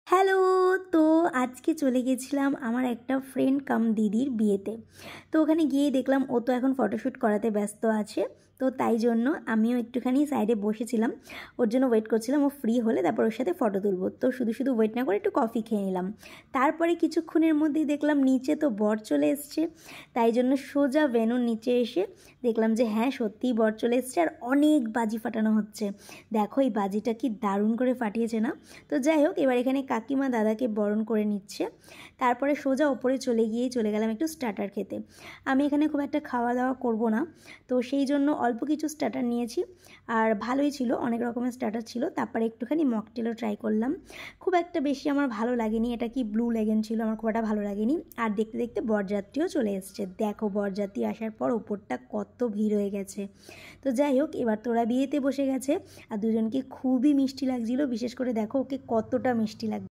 Hello. তো আজকে চলে গেছিলাম আমার একটা ফ্রেন্ড কাম দিদির বিয়েতে। তো ওখানে গিয়ে দেখলাম ও তো এখন ফটোশ্যুট করাতে ব্যস্ত আছে। তো তাই জন্য আমিও একটুখানি সাইডে বসেছিলাম, ওর জন্য ওয়েট করছিলাম ও ফ্রি হলে তারপর ওর সাথে ফটো তুলবো। তো শুধু শুধু ওয়েট না করে একটু কফি খেয়ে নিলাম। তারপরে কিছুক্ষণের মধ্যেই দেখলাম নিচে তো বর চলে এসছে। তাই জন্য সোজা ভেন্যুর নিচে এসে দেখলাম যে হ্যাঁ সত্যিই বর চলে এসছে আর অনেক বাজি ফাটানো হচ্ছে। দেখো এই বাজিটা কি দারুণ করে ফাটিয়েছে না। তো যাই হোক, এবার এখানে কাকিমা দাদাকে বরণ করে নিচ্ছে। তারপরে সোজা ওপরে চলে গেলাম একটু স্টার্টার খেতে। আমি এখানে খুব একটা খাওয়া দাওয়া করব না, তো সেই জন্য অল্প কিছু স্টার্টার নিয়েছি। আর ভালোই ছিল, অনেক রকমের স্টার্টার ছিল। তারপরে একটুখানি মকটেলও ট্রাই করলাম। খুব একটা বেশি আমার ভালো লাগেনি, এটা কি ব্লু লেগেন ছিল, আমার খুব একটা ভালো লাগেনি। আর দেখতে দেখতে বরযাত্রীও চলে এসছে। দেখো বরযাত্রী আসার পর ওপরটা কত ভিড় হয়ে গেছে। তো যাই হোক, এবার তোরা বিয়েতে বসে গেছে আর দুজনকে খুবই মিষ্টি লাগছিল। বিশেষ করে দেখো ওকে কতটা মিষ্টি লাগছে।